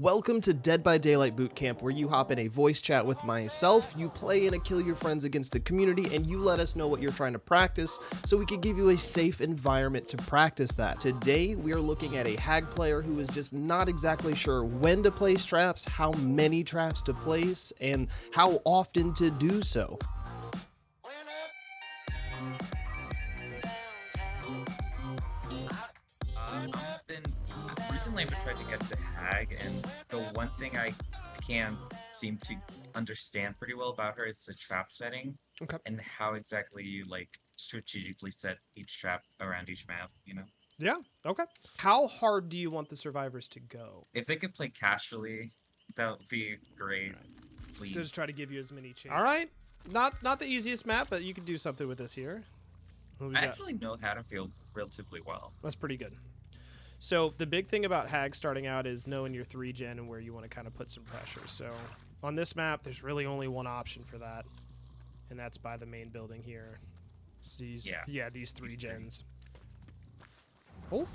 Welcome to Dead by Daylight Bootcamp, where you hop in a voice chat with myself, you play in a Kill Your Friends against the community, and you let us know what you're trying to practice so we can give you a safe environment to practice that. Today, we are looking at a hag player who is just not exactly sure when to place traps, how many traps to place, and how often to do so. Recently I've been trying to get to Hag, and the one thing I can't seem to understand pretty well about her is the trap setting Okay. and how exactly you strategically set each trap around each map, you know? Yeah, okay. How hard do you want the survivors to go? If they could play casually, that would be great. So Please. just try to give you as many chances. All right. Not the easiest map, but you can do something with this here. What we I got? actually know Haddonfield relatively well. That's pretty good. So the big thing about Hag starting out is knowing your 3-gen and where you want to kind of put some pressure. So on this map, there's really only one option for that, and that's by the main building here. So these 3-gens. Oh.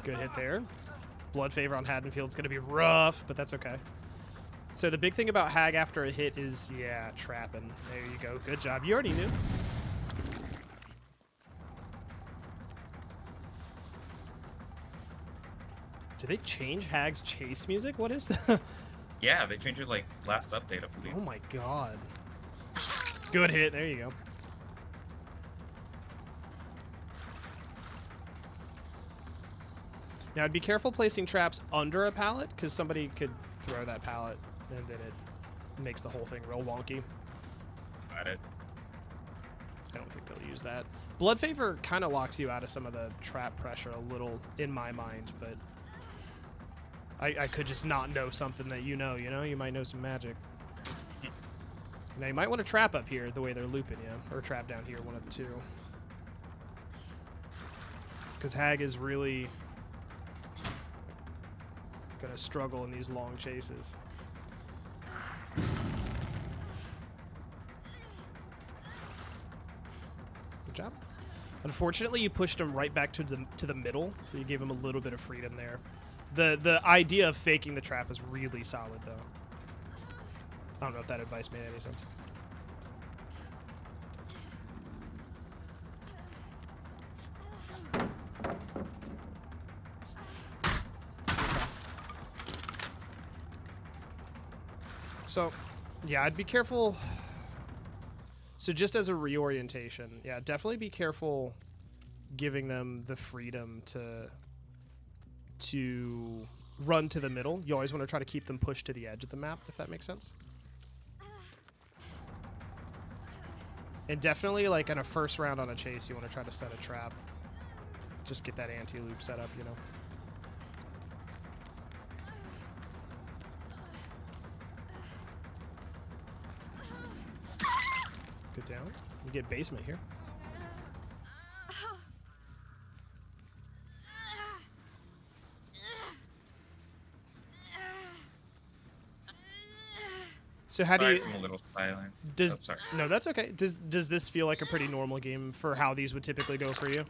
Good hit there. Blood favor on Haddonfield's going to be rough, but that's okay. So the big thing about Hag after a hit is, trapping. There you go. Good job. You already knew. Did they change Hag's chase music? What is that? Yeah, they changed it last update, I believe. Oh my god. Good hit. There you go. Now, I'd be careful placing traps under a pallet, because somebody could throw that pallet, and then it makes the whole thing real wonky. Got it. I don't think they'll use that. Blood favor kind of locks you out of some of the trap pressure a little, in my mind, but I could just not know something that you know? You might know some magic. Now, you might want to trap up here the way they're looping you, or trap down here, one of the two. Because Hag is really going to struggle in these long chases. Good job. Unfortunately, you pushed him right back to the middle, so you gave him a little bit of freedom there. The idea of faking the trap is really solid, though. I don't know if that advice made any sense. So, yeah, I'd be careful. So just as a reorientation, yeah, definitely be careful giving them the freedom to run to the middle. You always want to try to keep them pushed to the edge of the map, if that makes sense. And definitely, like, in a first round on a chase, you want to try to set a trap. Just get that anti-loop set up, you know. Good down. You get basement here. So how do you? I'm a little silent. Sorry. No, that's okay. Does this feel like a pretty normal game for how these would typically go for you?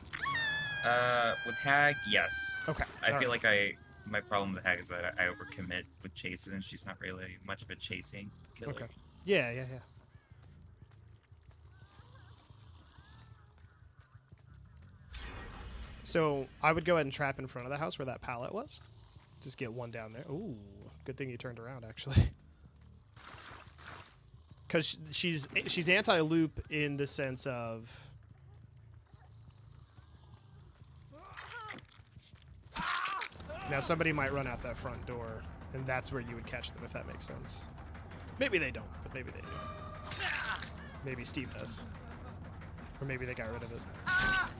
With Hag, yes. Okay. I feel like my problem with Hag is that I overcommit with chases, and she's not really much of a chasing killer. Okay. Yeah. So I would go ahead and trap in front of the house where that pallet was. Just get one down there. Ooh, good thing you turned around, actually. Because she's anti-loop in the sense of... Now, somebody might run out that front door, and that's where you would catch them, if that makes sense. Maybe they don't, but maybe they do. Maybe Steve does. Or maybe they got rid of it. I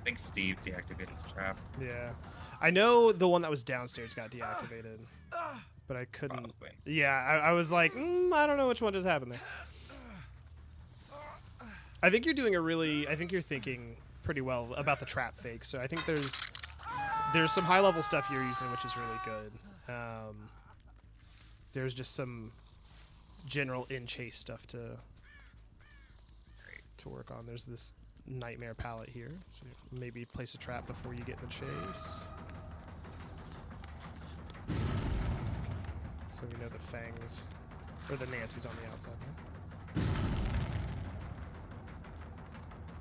think Steve deactivated the trap. Yeah. I know the one that was downstairs got deactivated, but I couldn't... Probably. Yeah, I was like, I don't know which one just happened there. I think you're doing I think you're thinking pretty well about the trap fake, so I think there's some high-level stuff you're using, which is really good. There's just some general in-chase stuff to work on. There's this nightmare pallet here, so maybe place a trap before you get in the chase. Okay. So we know the fangs, or the Nancy's on the outside there.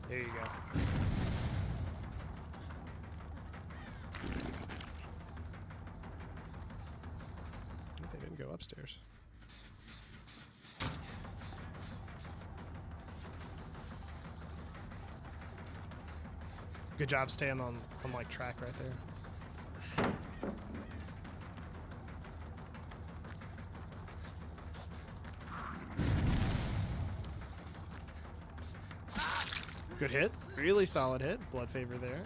There you go. They didn't go upstairs. Good job staying on like track right there. Good hit. Really solid hit. Blood favor there.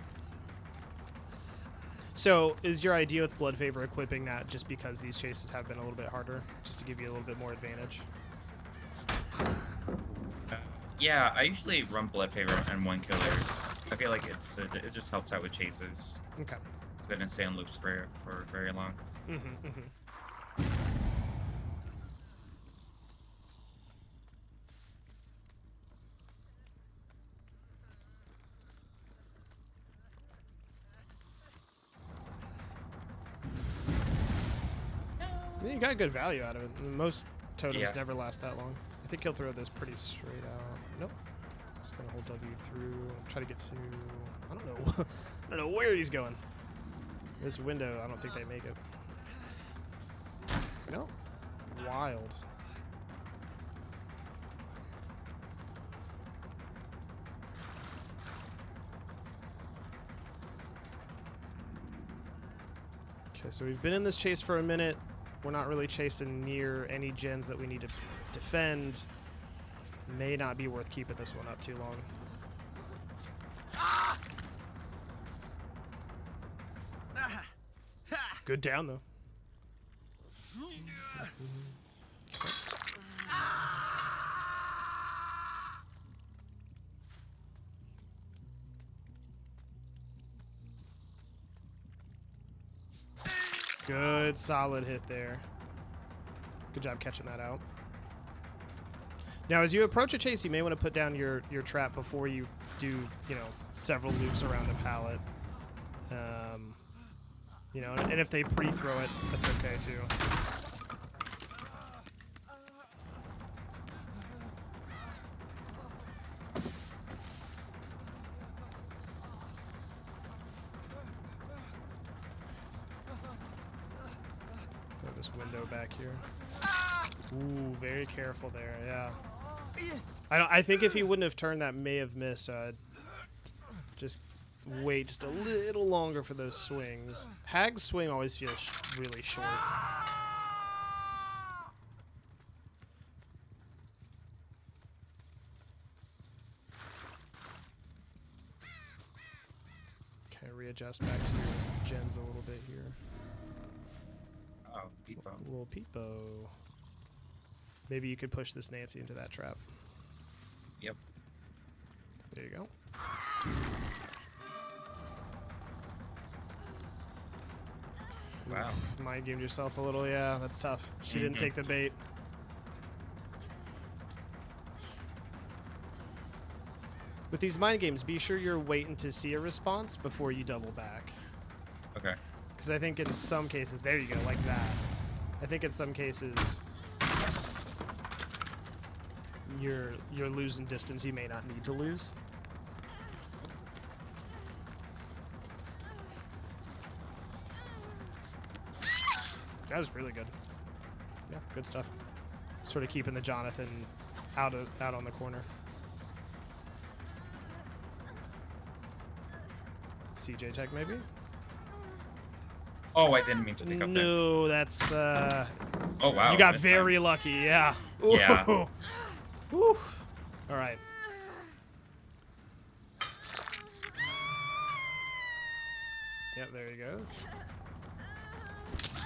So is your idea with blood favor equipping that just because these chases have been a little bit harder, just to give you a little bit more advantage? Yeah, I usually run blood favor on one killers. I feel like it just helps out with chases. Okay. So I didn't stay on loops for very long. Mm-hmm, mm-hmm. You got good value out of it. Most totems never last that long. I think he'll throw this pretty straight out. Nope. Just gonna hold W through. Try to get to. I don't know. I don't know where he's going. This window, I don't think they make it. Nope. Wild. Okay, so we've been in this chase for a minute. We're not really chasing near any gens that we need to defend. May not be worth keeping this one up too long. Good down, though. Good, solid hit there. Good job catching that out. Now, as you approach a chase, you may want to put down your trap before you do, several loops around the pallet. And if they pre-throw it, that's okay too. Throw this window back here. Ooh, very careful there. Yeah. I think if he wouldn't have turned, that may have missed. Just wait just a little longer for those swings. Hag's swing always feels really short. Okay, readjust back to your gens a little bit here. Oh, Peepo. A little Peepo. Maybe you could push this Nancy into that trap. Yep. There you go. Wow. Mind gamed yourself a little, yeah, that's tough. She didn't take the bait. With these mind games, be sure you're waiting to see a response before you double back. Okay. Because I think in some cases, there you go, like that. I think in some cases, you're losing distance you may not need to lose. That was really good. Yeah, good stuff. Sort of keeping the Jonathan out on the corner. CJ tech maybe? Oh, I didn't mean to pick up there. No, that's Oh wow. you got very lucky, yeah. Ooh. Yeah. Woo. All right. Yep, there he goes.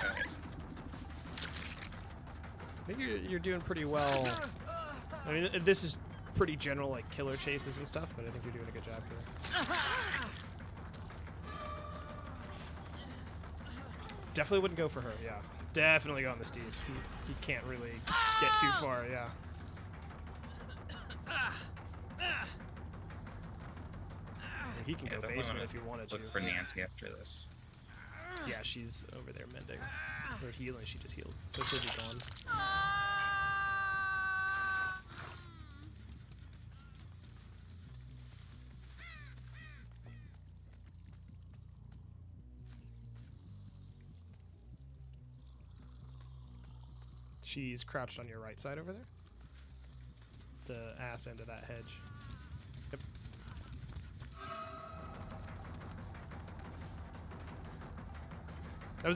Okay. I think you're doing pretty well. I mean, this is pretty general, like killer chases and stuff, but I think you're doing a good job here. Definitely wouldn't go for her, yeah. Definitely go on the Steve. He can't really get too far, yeah. He can Yeah, go definitely basement wanna if you wanted to. Look for Nancy after this. Yeah, she's over there mending. Or healing, she just healed. So she'll be gone. She's crouched on your right side over there. The ass end of that hedge. Yep.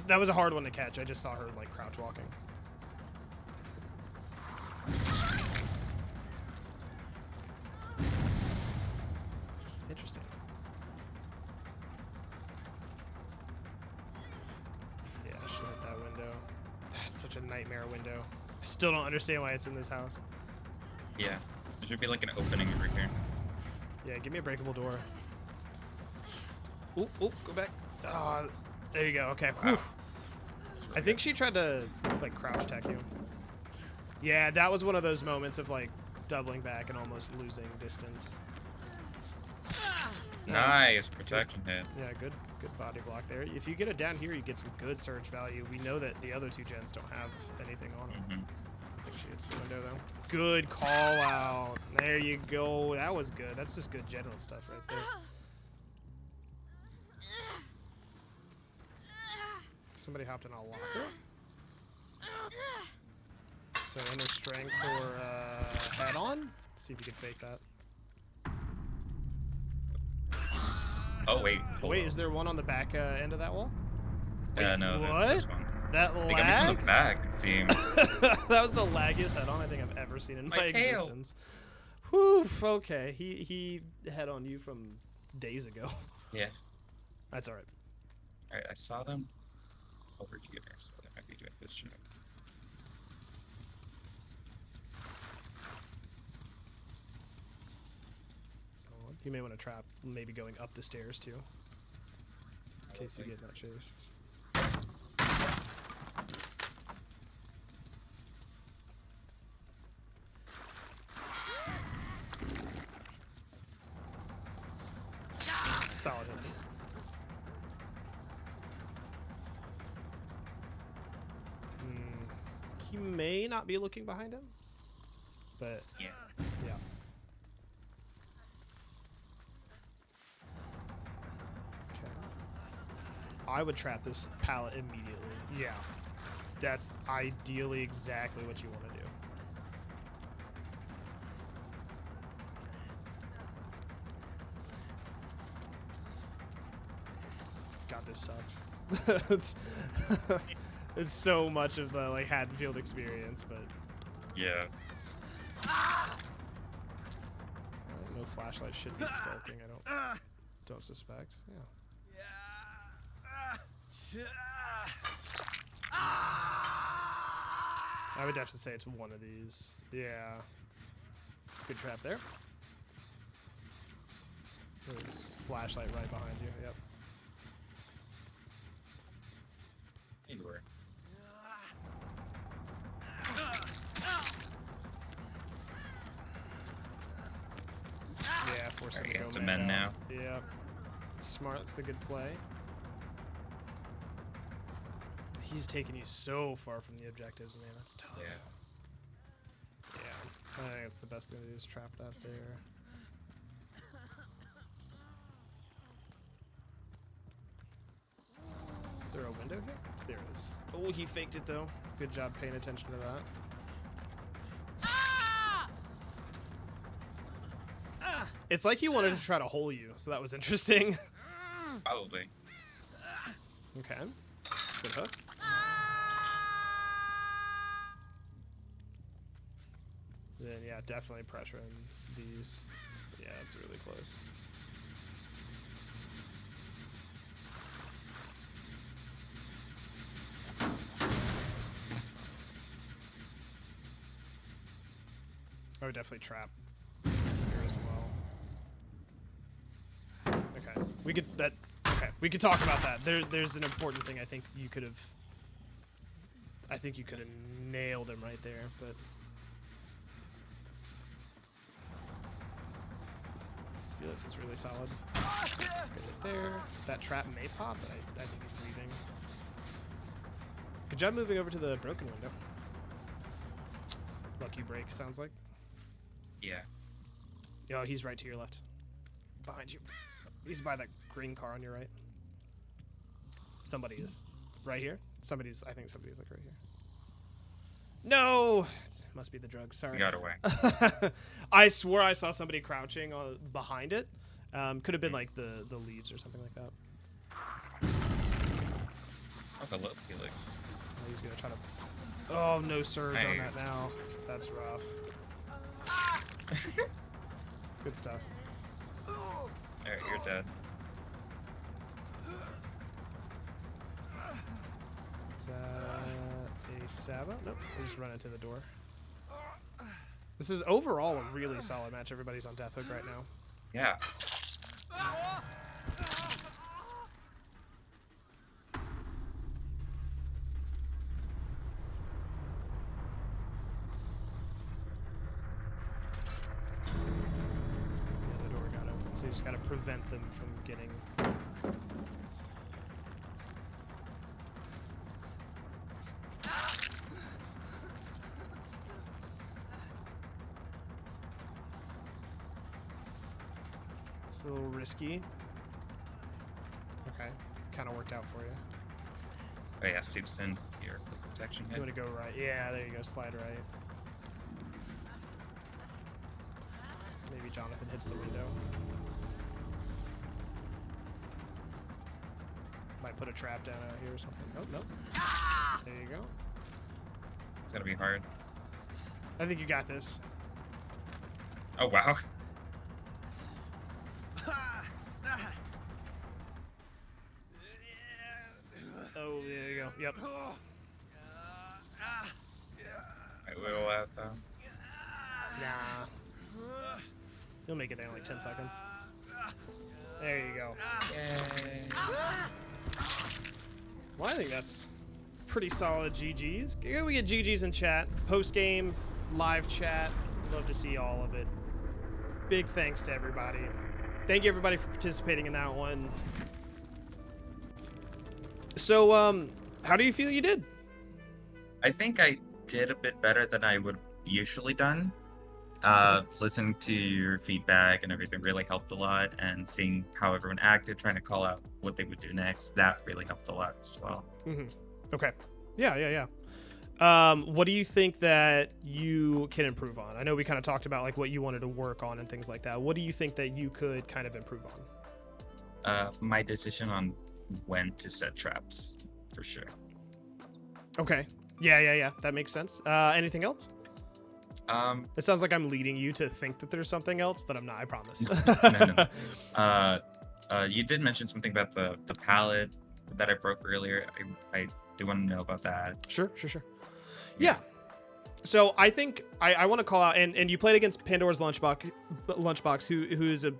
That was a hard one to catch. I just saw her like crouch walking. Interesting. Yeah, she hit that window. That's such a nightmare window. I still don't understand why it's in this house. Yeah. There should be like an opening over here. Yeah, give me a breakable door. Oop, oop, go back. Ah, there you go. Okay. Wow. Whew. I think she tried to like crouch tech you. Yeah, that was one of those moments of like doubling back and almost losing distance. Nice protection hit. Yeah, good body block there. If you get it down here, you get some good surge value. We know that the other two gens don't have anything on them. Mm-hmm. I think she hits the window though. Good call out. There you go. That was good. That's just good general stuff right there. Somebody hopped in a locker. So inner strength or head on. See if you can fake that. Oh wait. Wait, is there one on the back end of that wall? Wait, No, what? there's this one. That They got me lag? from the back, it seems. That was the laggiest head-on I think I've ever seen in my tail. existence. Whew, okay. He head on you from days ago. Yeah. That's alright. Alright, I saw them over here, so they might be doing this shit. So you may want to trap maybe going up the stairs too. In case you get that chase. Solid hit. He may not be looking behind him, but Yeah. yeah. Okay. I would trap this pallet immediately. Yeah. That's ideally exactly what you want to do. God, this sucks. It's so much of the like Haddonfield experience, but Yeah. no flashlight should be skulking. I don't suspect. Yeah. I would have to say it's one of these. Yeah. Good trap there. There's flashlight right behind you. Yep. Anywhere. Yeah, force him Alright, to you go have to man mend out. now. Yep. Smart. That's the good play. He's taking you so far from the objectives, man. That's tough. Yeah. Yeah. I think that's the best thing to do is trap that there. Is there a window here? There it is. Oh, he faked it though. Good job paying attention to that. It's like he wanted to try to hole you, so that was interesting. Probably. Okay. Good hook. Then yeah, definitely pressuring these. Yeah, it's really close. I would definitely trap here as well. Okay, we could we could talk about that. There's an important thing I think you could have. I think you could have nailed him right there, but This Felix is really solid. Get it there. That trap may pop, but I think he's leaving. Good job moving over to the broken window. Lucky break, sounds like. Yeah. Oh, he's right to your left. Behind you. He's by that green car on your right. Somebody is. Right here? I think somebody's like right here. No! It must be the drugs, sorry. We got away. I swore I saw somebody crouching behind it. Could have been like the leaves or something like that. Oh, hello, Felix. Oh, he's gonna try to... Oh, no surge on that Nice. now. That's rough. Good stuff. Alright, you're dead. Is that a Saba? Nope, we just run into the door. This is overall a really solid match. Everybody's on Death Hook right now. Yeah. Yeah, the door got open, so you just gotta prevent them from getting... It's a little risky. Okay, kind of worked out for you. Oh yeah, Steve's in here for protection You hit. want to go right? Yeah, there you go. Slide right. Maybe Jonathan hits the window. Might put a trap down out here or something. Oh, nope. There you go. It's gonna be hard. I think you got this. Oh wow. Oh, there you go. Yep. I will have Nah. You'll make it there in like 10 seconds. There you go. Yay. Well, I think that's pretty solid GGs. We get GGs in chat. Post-game, live chat. Love to see all of it. Big thanks to everybody. Thank you, everybody, for participating in that one. So, how do you feel you did? I think I did a bit better than I would have usually done. Listening to your feedback and everything really helped a lot, and seeing how everyone acted, trying to call out what they would do next, that really helped a lot as well. Mm-hmm. Okay. Yeah. What do you think that you can improve on? I know we kind of talked about like what you wanted to work on and things like that. What do you think that you could kind of improve on? My decision on when to set traps, for sure. Okay. Yeah. That makes sense. Anything else? It sounds like I'm leading you to think that there's something else, but I'm not, I promise. No. You did mention something about the palette that I broke earlier. I do want to know about that. Sure. Yeah. So I think I want to call out, and you played against Pandora's Lunchbox, who's a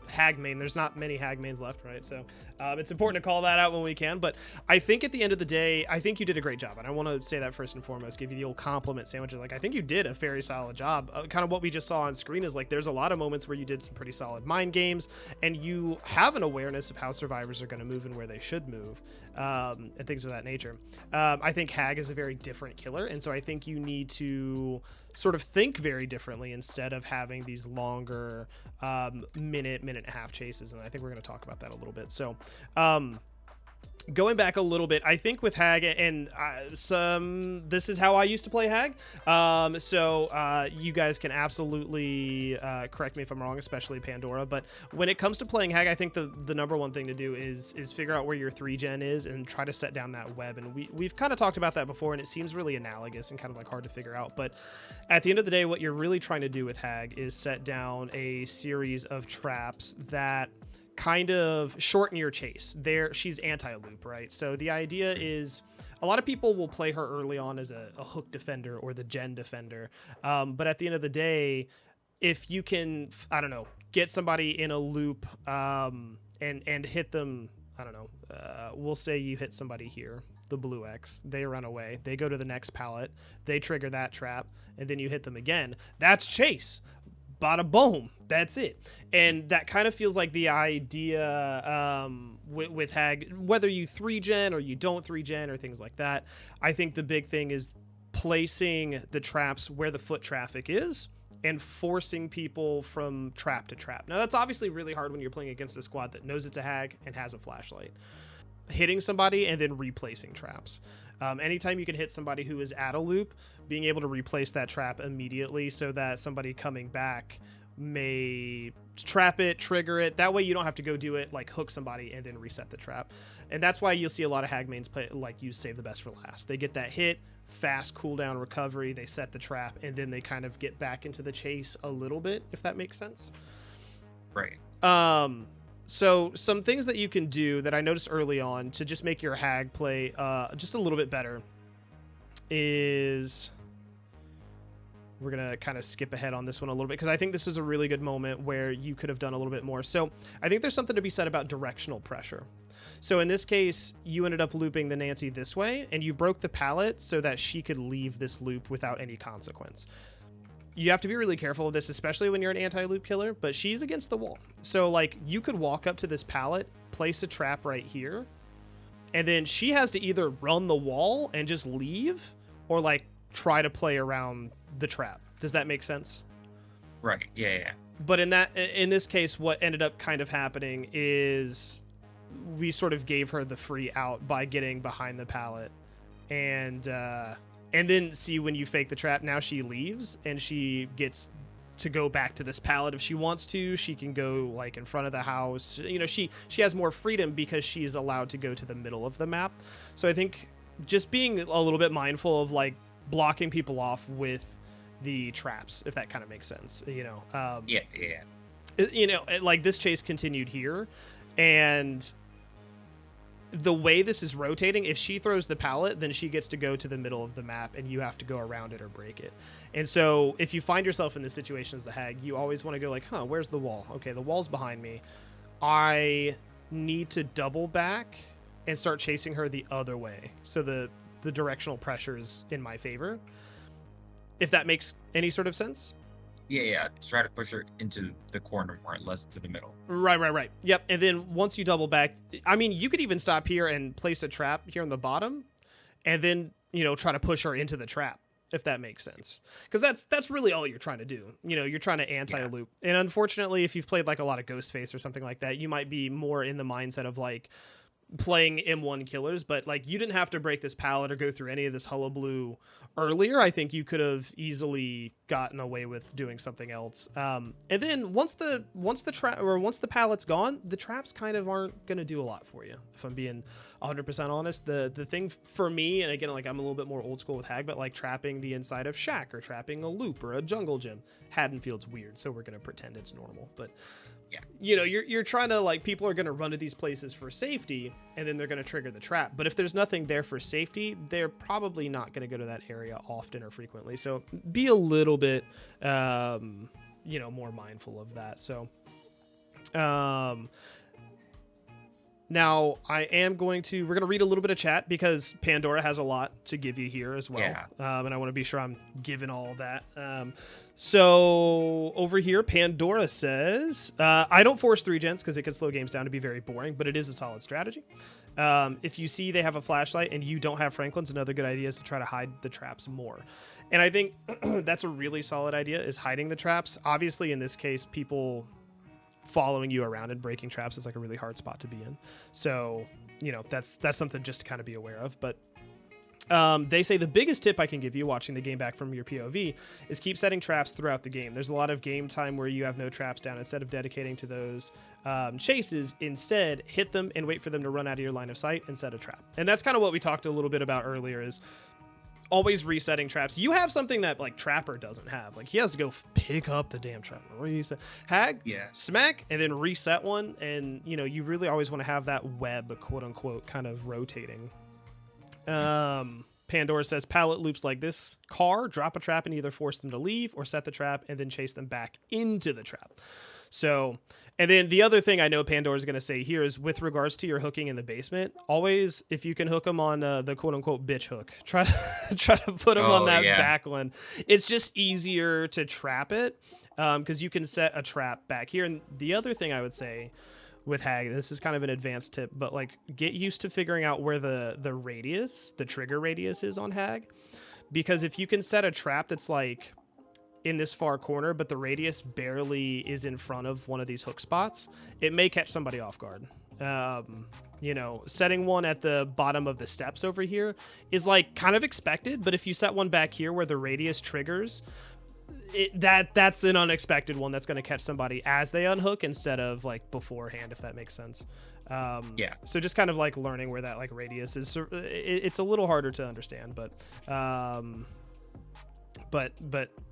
hag main. There's not many hag mains left, right? So it's important to call that out when we can. But I think at the end of the day, I think you did a great job. And I want to say that first and foremost, give you the old compliment sandwich. Like, I think you did a very solid job. Kind of what we just saw on screen is like, there's a lot of moments where you did some pretty solid mind games, and you have an awareness of how survivors are going to move and where they should move, and things of that nature. I think hag is a very different killer. And so I think you need to sort of think very differently instead of having these longer minute and a half chases. And I think we're going to talk about that a little bit. So going back a little bit, I think with hag, and this is how I used to play hag. So you guys can absolutely correct me if I'm wrong, especially Pandora. But when it comes to playing hag, I think the number one thing to do is figure out where your 3-gen is and try to set down that web. And we've kind of talked about that before, and it seems really analogous and kind of like hard to figure out. But at the end of the day, what you're really trying to do with hag is set down a series of traps that kind of shorten your chase. She's anti-loop, right? So the idea is a lot of people will play her early on as a hook defender or the gen defender, but at the end of the day, if you can, I don't know, get somebody in a loop and hit them, I don't know, we'll say you hit somebody here, the blue X, they run away, they go to the next pallet, they trigger that trap, and then you hit them again. That's chase. bada boom, that's it. And that kind of feels like the idea with Hag, whether you 3-gen or you don't 3-gen or things like that. I think the big thing is placing the traps where the foot traffic is and forcing people from trap to trap. Now, that's obviously really hard when you're playing against a squad that knows it's a Hag and has a flashlight. Hitting somebody and then replacing traps. Anytime you can hit somebody who is at a loop, being able to replace that trap immediately so that somebody coming back may trap it, trigger it. That way you don't have to go do it, like hook somebody and then reset the trap. And that's why you'll see a lot of Hag mains play, like, use save the best for last. They get that hit, fast cooldown recovery, they set the trap, and then they kind of get back into the chase a little bit, if that makes sense. Right. So some things that you can do that I noticed early on to just make your Hag play just a little bit better is, we're going to kind of skip ahead on this one a little bit because I think this was a really good moment where you could have done a little bit more. So I think there's something to be said about directional pressure. So in this case, you ended up looping the Nancy this way and you broke the pallet so that she could leave this loop without any consequence. You have to be really careful of this, especially when you're an anti-loop killer, but she's against the wall. So, like, you could walk up to this pallet, place a trap right here, and then she has to either run the wall and just leave or, like, try to play around the trap. Does that make sense? Right. Yeah. But in this case, what ended up kind of happening is we sort of gave her the free out by getting behind the pallet and then see when you fake the trap, now she leaves and she gets to go back to this pallet if she wants to. She can go like in front of the house. You know, she has more freedom because she's allowed to go to the middle of the map. So I think just being a little bit mindful of like blocking people off with the traps, if that kind of makes sense, you know. Yeah. You know, like this chase continued here, and the way this is rotating, if she throws the pallet, then she gets to go to the middle of the map and you have to go around it or break it. And so if you find yourself in this situation as the Hag, you always want to go like, where's the wall? Okay, the wall's behind me. I need to double back and start chasing her the other way. So the directional pressure is in my favor. If that makes any sort of sense. Yeah. Try to push her into the corner more, less to the middle. Right. Yep. And then once you double back, I mean, you could even stop here and place a trap here on the bottom and then, you know, try to push her into the trap, if that makes sense. Because that's really all you're trying to do. You know, you're trying to anti-loop. Yeah. And unfortunately, if you've played like a lot of Ghostface or something like that, you might be more in the mindset of like playing M1 killers, but like you didn't have to break this pallet or go through any of this hullabaloo earlier. I think you could have easily gotten away with doing something else. And then once the pallet's gone, the traps kind of aren't going to do a lot for you. If I'm being 100% honest, the thing for me, and again, like I'm a little bit more old school with Hag, but like trapping the inside of Shack or trapping a loop or a jungle gym, Haddonfield's weird, so we're going to pretend it's normal. But yeah, you know, you're trying to like, people are going to run to these places for safety and then they're going to trigger the trap. But if there's nothing there for safety, they're probably not going to go to that area often or frequently. So be a little bit, you know, more mindful of that. So, now we're going to read a little bit of chat because Pandora has a lot to give you here as well. Yeah. And I want to be sure I'm giving all of that. So over here, Pandora says, I don't force 3-gens because it can slow games down to be very boring, but it is a solid strategy. If you see they have a flashlight and you don't have Franklin's, another good idea is to try to hide the traps more. And I think that's a really solid idea, is hiding the traps. Obviously, in this case, people following you around and breaking traps is like a really hard spot to be in. So, you know, that's something just to kind of be aware of. But they say the biggest tip I can give you watching the game back from your POV is keep setting traps throughout the game. There's a lot of game time where you have no traps down. Instead of dedicating to those chases, instead hit them and wait for them to run out of your line of sight and set a trap. And that's kind of what we talked a little bit about earlier, is always resetting traps. You have something that like Trapper doesn't have. Like he has to go pick up the damn trap, reset, Hag, smack, and then reset one. And you know, you really always want to have that web, quote unquote, kind of rotating. Pandora says pallet loops like this car, drop a trap and either force them to leave or set the trap and then chase them back into the trap. So, and then the other thing I know Pandora's going to say here is with regards to your hooking in the basement, always, if you can hook them on the quote unquote bitch hook, try to put them on that back one. It's just easier to trap it. because you can set a trap back here. And the other thing I would say with Hag, this is kind of an advanced tip, but like get used to figuring out where the radius, the trigger radius is on Hag, because if you can set a trap that's like in this far corner, but the radius barely is in front of one of these hook spots, it may catch somebody off guard. Setting one at the bottom of the steps over here is like kind of expected, but if you set one back here where the radius triggers, that's an unexpected one that's going to catch somebody as they unhook instead of like beforehand, if that makes sense. So just kind of like learning where that like radius is. It's a little harder to understand, but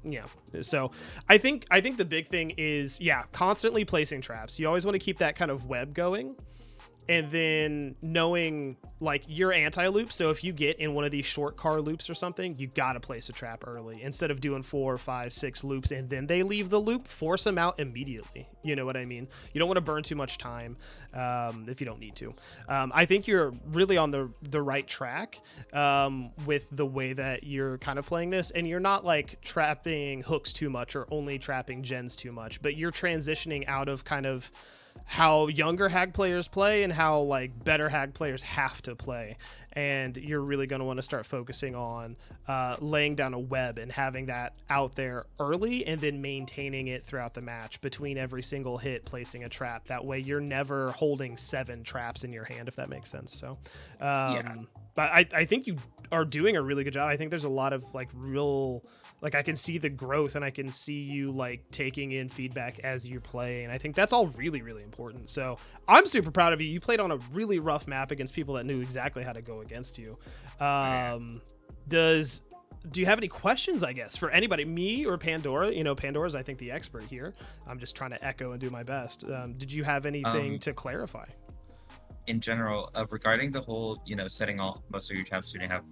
yeah. So I think the big thing is constantly placing traps. You always want to keep that kind of web going, and then knowing like your anti-loop. So if you get in one of these short car loops or something, you got to place a trap early instead of doing 4, 5, 6 loops and then they leave the loop. Force them out immediately. You know what I mean? You don't want to burn too much time if you don't need to. I think you're really on the right track with the way that you're kind of playing this, and you're not like trapping hooks too much or only trapping gens too much, but you're transitioning out of kind of how younger Hag players play and how like better Hag players have to play, and you're really going to want to start focusing on laying down a web and having that out there early and then maintaining it throughout the match between every single hit, placing a trap. That way you're never holding 7 traps in your hand, if that makes sense. So but I think you are doing a really good job. I think there's a lot of like real, like I can see the growth and I can see you like taking in feedback as you play. And I think that's all really, really important. So I'm super proud of you. You played on a really rough map against people that knew exactly how to go against you. Do you have any questions, I guess, for anybody, me or Pandora? Pandora's, I think, the expert here. I'm just trying to echo and do my best. Did you have anything to clarify? In general, regarding the whole, setting most of your traps so you have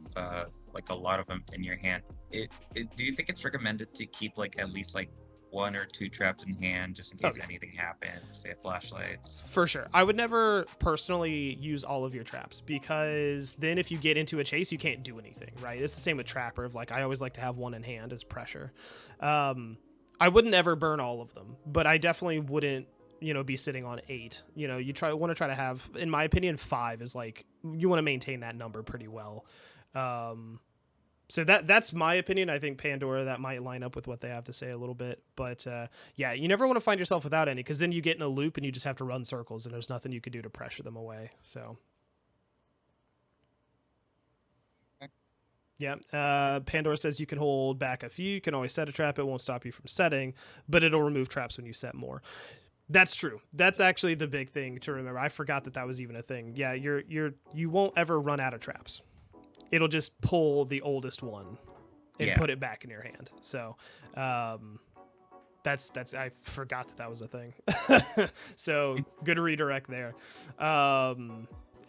like a lot of them in your hand, do you think it's recommended to keep like at least like 1 or 2 traps in hand just in case anything happens, say flashlights? For sure. I would never personally use all of your traps, because then if you get into a chase, you can't do anything, right? It's the same with Trapper of like, I always like to have 1 in hand as pressure. I wouldn't ever burn all of them, but I definitely wouldn't be sitting on 8. You want to try to have, in my opinion, 5 is like, you want to maintain that number pretty well. So that's my opinion. I think Pandora, that might line up with what they have to say a little bit, but you never want to find yourself without any, because then you get in a loop and you just have to run circles and there's nothing you could do to pressure them away. So Pandora says you can hold back a few. You can always set a trap. It won't stop you from setting, but it'll remove traps when you set more. That's true. That's actually the big thing to remember. I forgot that was even a thing. Yeah, you won't ever run out of traps. It'll just pull the oldest one and put it back in your hand. So that's I forgot that was a thing. So good redirect there.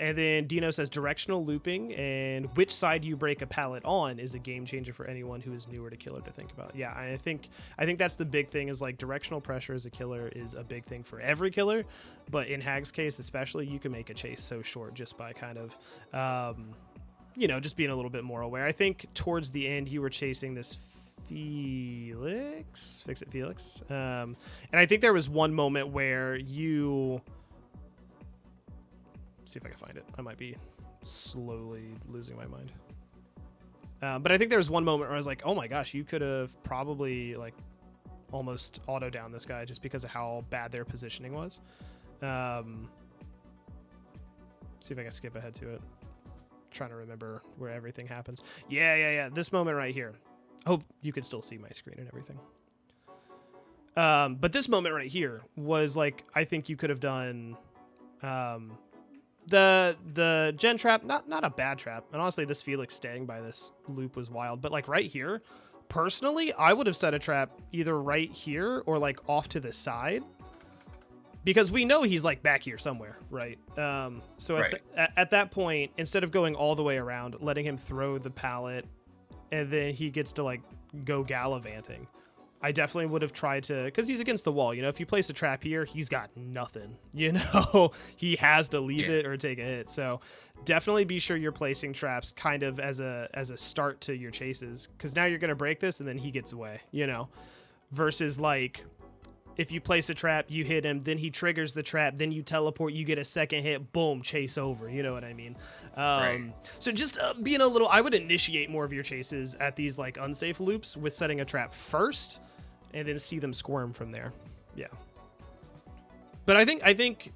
And then Dino says directional looping and which side you break a pallet on is a game changer for anyone who is newer to killer to think about. Yeah, I think that's the big thing, is like directional pressure as a killer is a big thing for every killer, but in Hag's case especially, you can make a chase so short just by kind of just being a little bit more aware. I think towards the end you were chasing this Felix, and I think there was one moment where you, see if I can find it. I might be slowly losing my mind. But I think there was one moment where I was like, oh my gosh, you could have probably like almost auto down this guy just because of how bad their positioning was. See if I can skip ahead to it. Trying to remember where everything happens. Yeah. This moment right here. Hope you can still see my screen and everything. But this moment right here was like, I think you could have done the gen trap, not a bad trap. And honestly, this Felix staying by this loop was wild. But like right here, personally, I would have set a trap either right here or like off to the side, because we know he's like back here somewhere, right? So right. At that point, instead of going all the way around, letting him throw the pallet and then he gets to like go gallivanting, I definitely would have tried to, because he's against the wall. If you place a trap here, he's got nothing. He has to leave it or take a hit. So definitely be sure you're placing traps kind of as a start to your chases, because now you're going to break this and then he gets away, versus like if you place a trap, you hit him, then he triggers the trap, then you teleport, you get a second hit, boom, chase over. You know what I mean? Right. So just being a little, I would initiate more of your chases at these like unsafe loops with setting a trap first, and then see them squirm from there. Yeah. But I think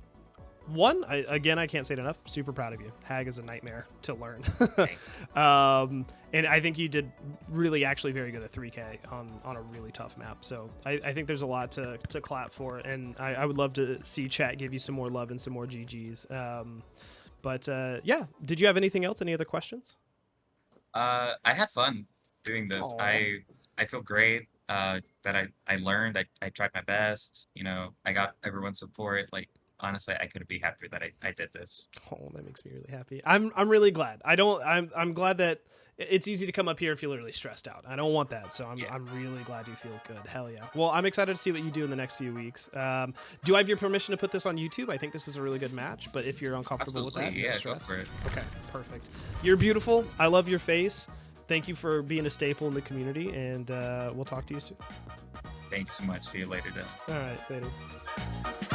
one, I can't say it enough. Super proud of you. Hag is a nightmare to learn. And I think you did really actually very good at 3K on a really tough map. So I think there's a lot to clap for. And I would love to see chat give you some more love and some more GGs. But yeah, did you have anything else? Any other questions? I had fun doing this. Aw. I feel great that I learned. I tried my best. You know, I got everyone's support. Like, honestly, I couldn't be happier that I did this. Oh, that makes me really happy. I'm really glad. I'm glad that it's easy to come up here and feel really stressed out. I don't want that. So I'm really glad you feel good. Hell yeah. Well, I'm excited to see what you do in the next few weeks. Do I have your permission to put this on YouTube? I think this is a really good match, but if you're uncomfortable with that, Absolutely, no yeah, stress. go for it. Okay, perfect. You're beautiful. I love your face. Thank you for being a staple in the community, and we'll talk to you soon. Thanks so much. See you later, Dylan. All right, later.